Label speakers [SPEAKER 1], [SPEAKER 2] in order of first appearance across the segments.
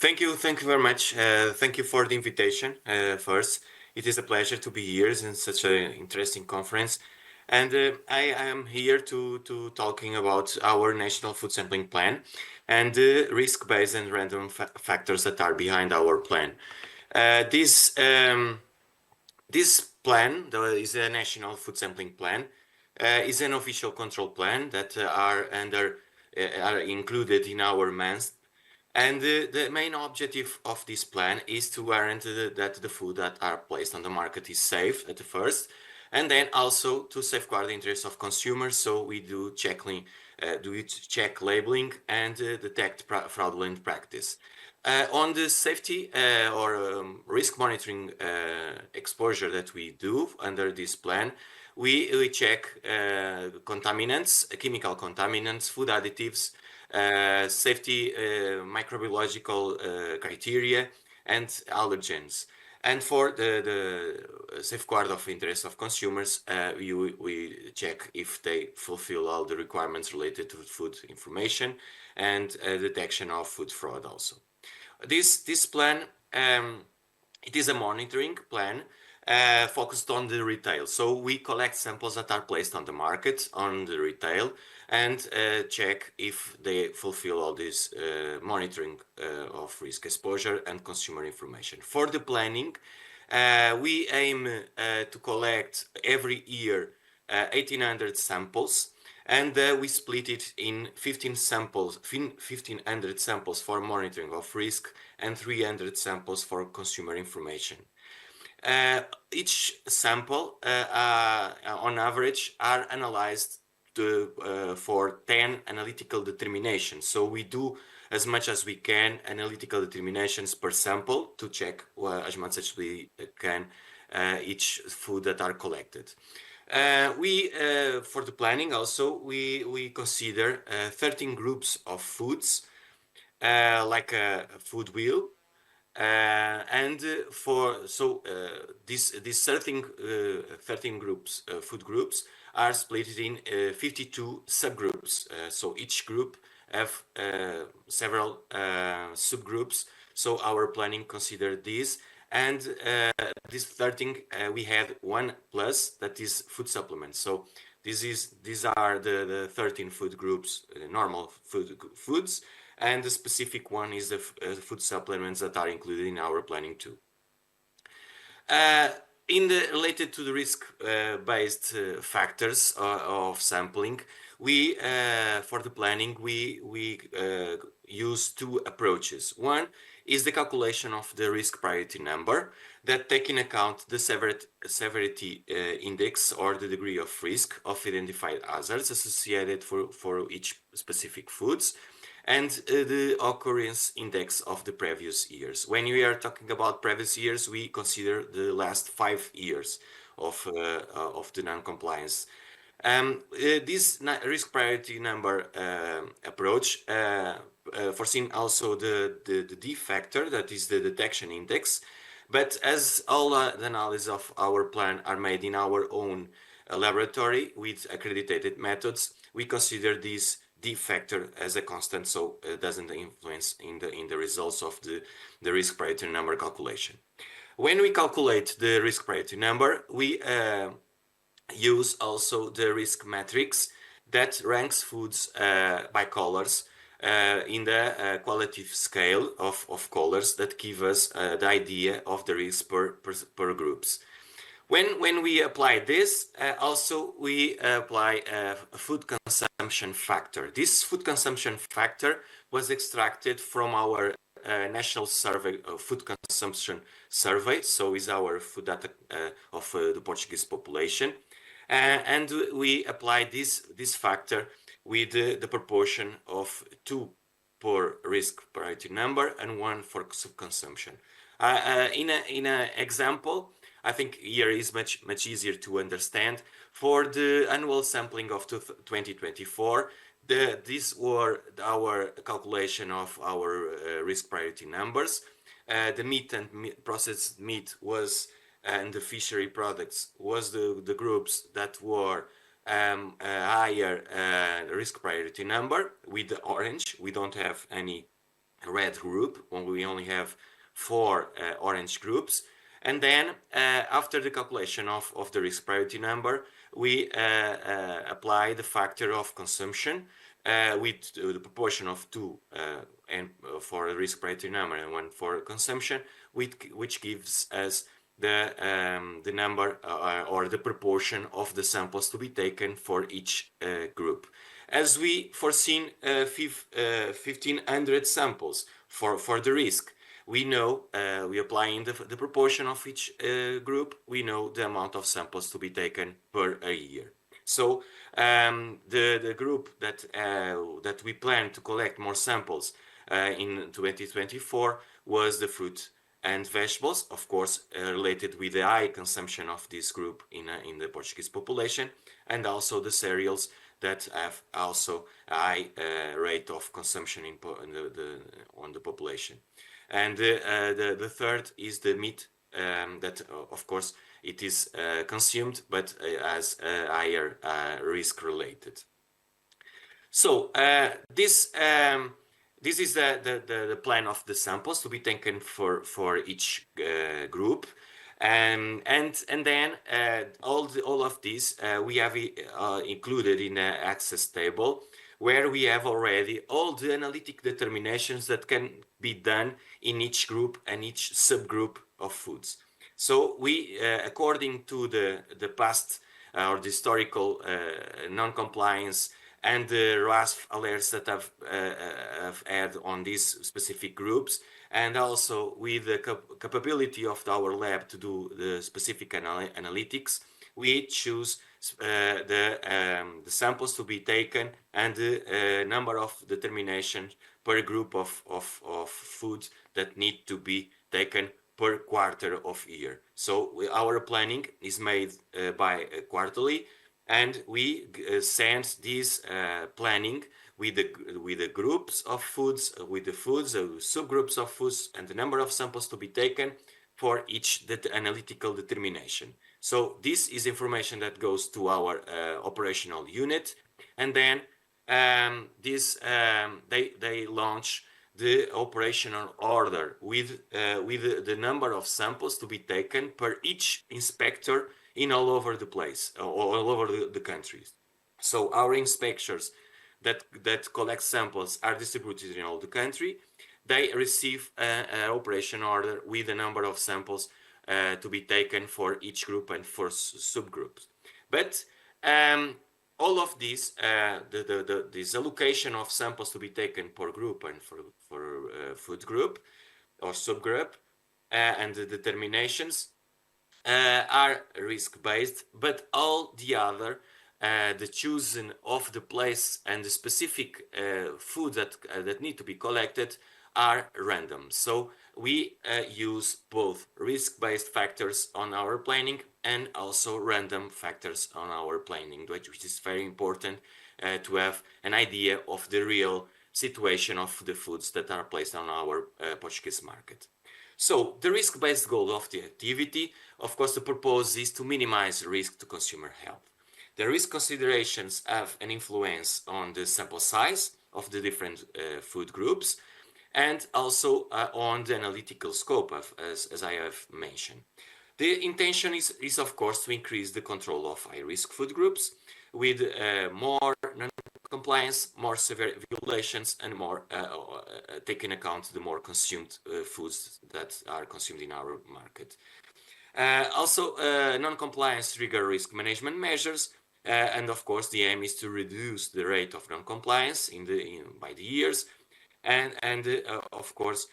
[SPEAKER 1] Thank you very much. Thank you for the invitation. First, it is a pleasure to be here in such an interesting conference, and I am here to talking about our national food sampling plan and the risk-based and random factors that are behind our plan. This plan is a national food sampling plan. Is an official control plan that are included in our MANS. And the main objective of this plan is to guarantee that the food that are placed on the market is safe at the first, and then also to safeguard the interests of consumers. So we do check labeling and detect fraudulent practice. On the safety or risk monitoring exposure that we do under this plan, we check contaminants, chemical contaminants, food additives, safety microbiological criteria, and allergens. And for the safeguard of interest of consumers, we check if they fulfill all the requirements related to food information and detection of food fraud also. This plan, it is a monitoring plan focused on the retail. So we collect samples that are placed on the market, on the retail, and check if they fulfill all this monitoring of risk exposure and consumer information. For the planning, we aim to collect every year 1,800 samples, and we split it in 1,500 samples for monitoring of risk and 300 samples for consumer information. Each sample, on average, are analyzed for 10 analytical determinations. So we do as much as we can analytical determinations per sample to check as much as we can each food that are collected. For the planning also, we consider 13 groups of foods, like a food wheel. These 13 groups, food groups, are split in 52 subgroups. So each group have several subgroups. So our planning considered this, and this 13 we had one plus, that is food supplements. So these are the 13 food groups, normal foods. And the specific one is the food supplements that are included in our planning too. Related to the risk-based factors of sampling, for the planning we use two approaches. One is the calculation of the risk priority number that take in account the severity index or the degree of risk of identified hazards associated for each specific foods, and the occurrence index of the previous years. When we are talking about previous years, we consider the last 5 years of the non-compliance. This risk priority number approach foreseen also the D factor, that is the detection index. But as all the analysis of our plan are made in our own laboratory with accredited methods, we consider this D factor as a constant, so it doesn't influence in the results of the risk priority number calculation. When we calculate the risk priority number, we use also the risk matrix that ranks foods by colors in the qualitative scale of colors that give us the idea of the risk per groups. When we apply this, also we apply a food consumption factor. This food consumption factor was extracted from our national survey, food consumption survey, so is our food data of the Portuguese population. And we apply this factor with the proportion of 2 per risk priority number and 1 for consumption. In an example, I think here is much easier to understand. For the annual sampling of 2024, these were our calculation of our risk priority numbers. The meat and processed meat was, and the fishery products was the groups that were higher risk priority number with the orange. We don't have any red group, when we only have 4 orange groups. And then after the calculation of the risk priority number, we apply the factor of consumption with the proportion of 2 and for the risk priority number and 1 for consumption, which gives us the number or the proportion of the samples to be taken for each group. As we foreseen 1,500 samples for the risk, we know, we applying the proportion of each group, we know the amount of samples to be taken per a year. So the group that we plan to collect more samples in 2024 was the fruit and vegetables, of course, related with the high consumption of this group in the Portuguese population, and also the cereals that have also a high rate of consumption on the population. And the third is the meat that, of course, it is consumed, but as higher risk related. So this is the plan of the samples to be taken for each group, and then all of these we have included in an access table, where we have already all the analytic determinations that can be done in each group and each subgroup of foods. So we, according to the past or the historical non-compliance and the RASF alerts that have had on these specific groups, and also with the capability of our lab to do the specific analytics, we choose the samples to be taken and the number of determinations per group of foods that need to be taken per quarter of year. So our planning is made by quarterly, and we send this planning with the groups of foods, with the foods, subgroups of foods, and the number of samples to be taken for each analytical determination. So this is information that goes to our operational unit, and then they launch the operational order with the number of samples to be taken per each inspector in all over the place, all over the countries. So our inspectors that collect samples are distributed in all the country. They receive an operation order with the number of samples to be taken for each group and for subgroups. But all of these, this allocation of samples to be taken per group and for food group or subgroup and the determinations are risk-based, but all the other, the choosing of the place and the specific food that need to be collected are random. So we use both risk-based factors on our planning and also random factors on our planning, which is very important to have an idea of the real situation of the foods that are placed on our Portuguese market. So the risk-based goal of the activity, of course, the purpose is to minimize risk to consumer health. The risk considerations have an influence on the sample size of the different food groups, and also on the analytical scope, as I have mentioned. The intention is of course to increase the control of high-risk food groups with more non-compliance, more severe violations, and more taking account the more consumed foods that are consumed in our market. Also, non-compliance trigger risk management measures, and of course the aim is to reduce the rate of non-compliance by the years, and of course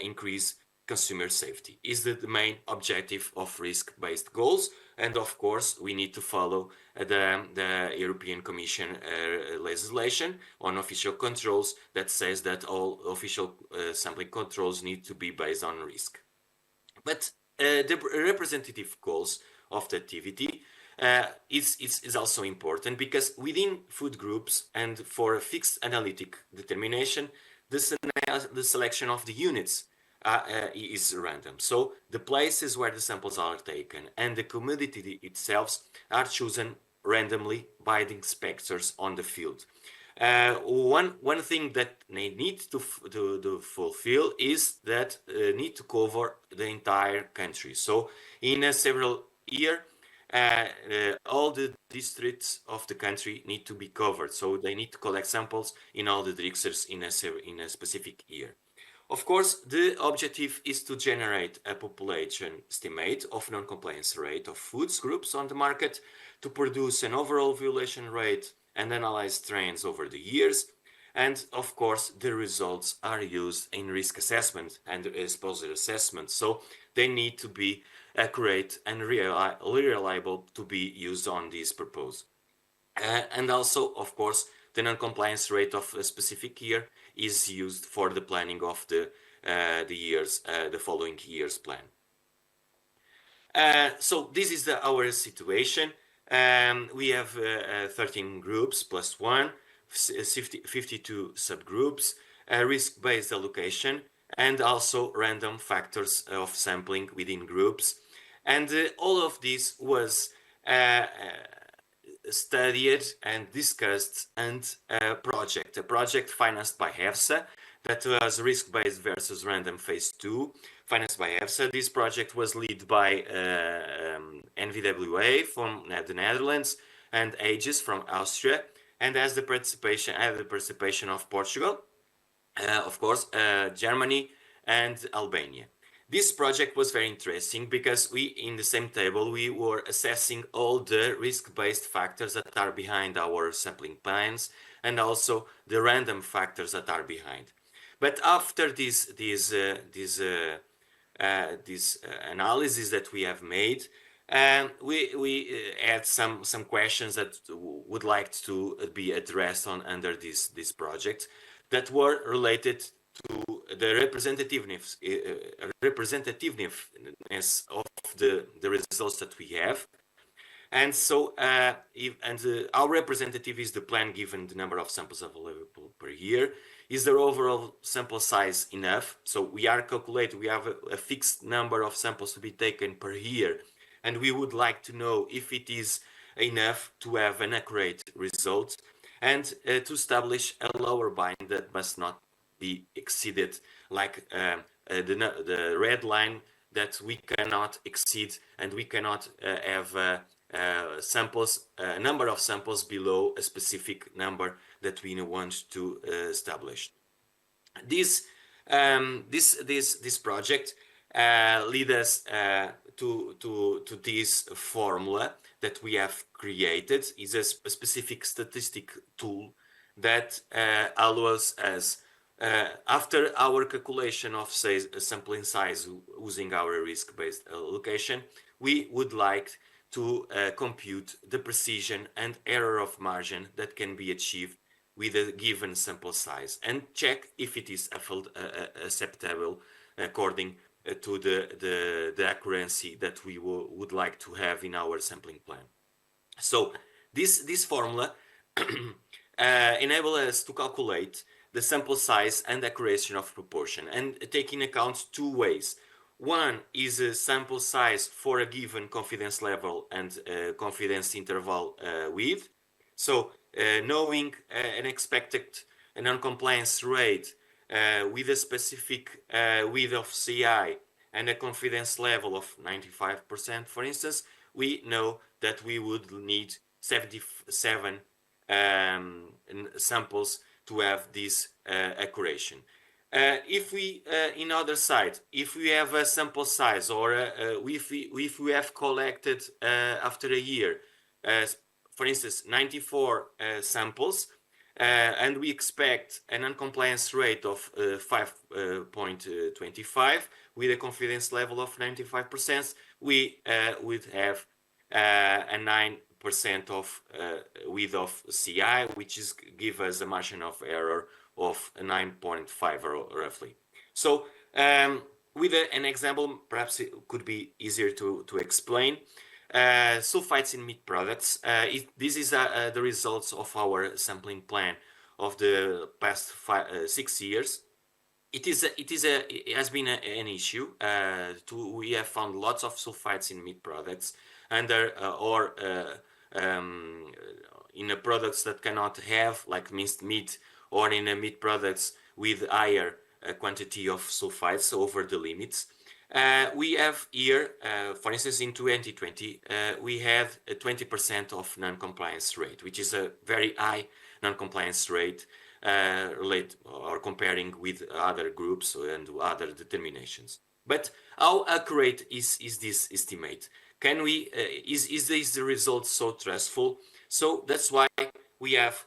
[SPEAKER 1] increase consumer safety is the main objective of risk-based goals. And of course we need to follow the European Commission legislation on official controls that says that all official sampling controls need to be based on risk. But the representative goals of the activity is also important, because within food groups and for a fixed analytic determination, the selection of the units is random. So the places where the samples are taken and the commodity itself are chosen randomly by the inspectors on the field. One thing that they need to fulfill is that need to cover the entire country. So in a several year, all the districts of the country need to be covered. So they need to collect samples in all the districts in a specific year. Of course, the objective is to generate a population estimate of non-compliance rate of foods groups on the market, to produce an overall violation rate and analyze trends over the years. And of course, the results are used in risk assessment and exposure assessment. So they need to be accurate and reliable to be used on this purpose. And also, of course, the non-compliance rate of a specific year is used for the planning of the following year's plan. So this is our situation. We have 13 groups plus 1, 52 subgroups, risk-based allocation, and also random factors of sampling within groups. And all of this was studied and discussed, and a project financed by E.F.E.T that was risk-based versus random phase 2, financed by E.F.E.T. This project was led by NVWA from the Netherlands and Aegis from Austria, and has the participation of Portugal, of course, Germany and Albania. This project was very interesting because in the same table, we were assessing all the risk-based factors that are behind our sampling plans, and also the random factors that are behind. But after this analysis that we have made, we had some questions that would like to be addressed under this project, that were related to the representativeness of the results that we have. And so our representative is the plan given the number of samples available per year. Is the overall sample size enough? So we have a fixed number of samples to be taken per year, and we would like to know if it is enough to have an accurate result, and to establish a lower bind that must not be exceeded, like the red line that we cannot exceed, and we cannot have a number of samples below a specific number that we want to establish. This project lead us to this formula that we have created. Is a specific statistic tool that allows us, after our calculation of sampling size using our risk-based allocation, we would like to compute the precision and error of margin that can be achieved with a given sample size, and check if it is acceptable according to the accuracy that we would like to have in our sampling plan. So this formula enables us to calculate the sample size and accuracy of proportion, and take into account two ways. One is a sample size for a given confidence level and confidence interval width. So knowing an expected non-compliance rate with a specific width of CI and a confidence level of 95%, for instance, we know that we would need 77 samples to have this accuracy. If we, in other side, if we have a sample size, or if we have collected after a year, for instance, 94 samples, and we expect a non-compliance rate of 5.25 with a confidence level of 95%, we would have a 9% of width of CI, which is give us a margin of error of 9.5 roughly. So with an example, perhaps it could be easier to explain. Sulfites in meat products. This is the results of our sampling plan of the past 6 years. It has been an issue. We have found lots of sulfites in meat products, and in products that cannot have, like minced meat, or in meat products with higher quantity of sulfites over the limits. We have here, for instance, in 2020, we had a 20% of non-compliance rate, which is a very high non-compliance rate comparing with other groups and other determinations. But how accurate is this estimate? Can we is the result so trustful? So that's why we have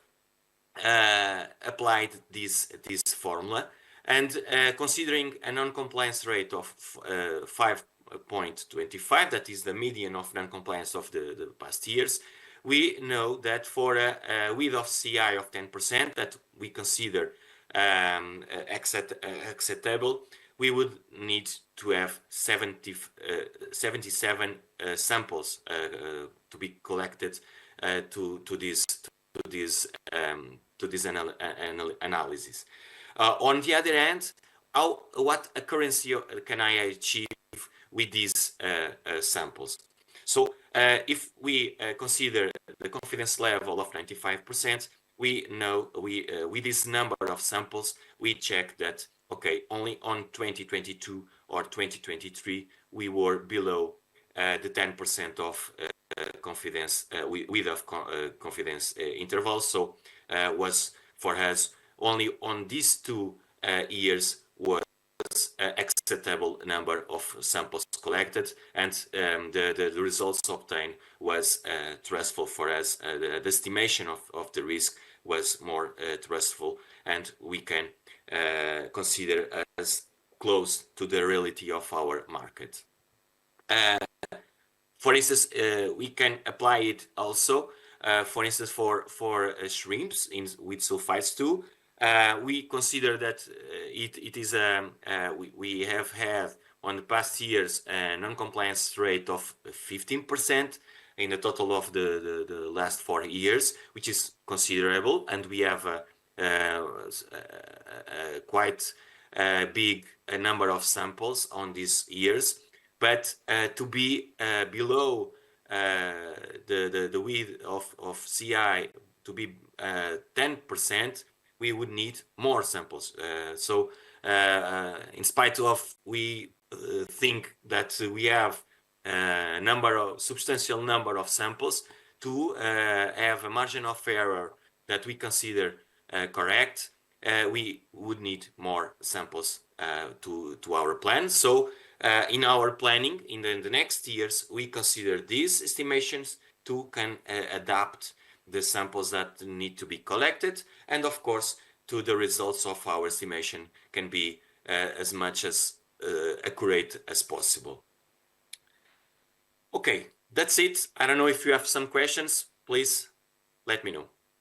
[SPEAKER 1] applied this formula, and considering a non-compliance rate of 5.25, that is the median of non-compliance of the past years, we know that for a width of CI of 10% that we consider acceptable, we would need to have 77 samples to be collected to this analysis. On the other hand, what accuracy can I achieve with these samples? So if we consider the confidence level of 95%, we know with this number of samples, we check that, okay, only on 2022 or 2023, we were below the 10% of confidence with confidence intervals. So was for us only on these 2 years was acceptable number of samples collected, and the results obtained was trustful for us. The estimation of the risk was more trustful, and we can consider as close to the reality of our market. For instance, we can apply it also, for instance, for shrimps with sulfites too. We consider that it is we have had on the past years a non-compliance rate of 15% in the total of the last 4 years, which is considerable, and we have a quite big number of samples on these years. But to be below the width of CI, to be 10%, we would need more samples. So in spite of we think that we have a substantial number of samples to have a margin of error that we consider correct, we would need more samples to our plan. So in our planning in the next years, we consider these estimations to can adapt the samples that need to be collected, and of course to the results of our estimation can be as much as accurate as possible. Okay, that's it. I don't know if you have some questions, please let me know.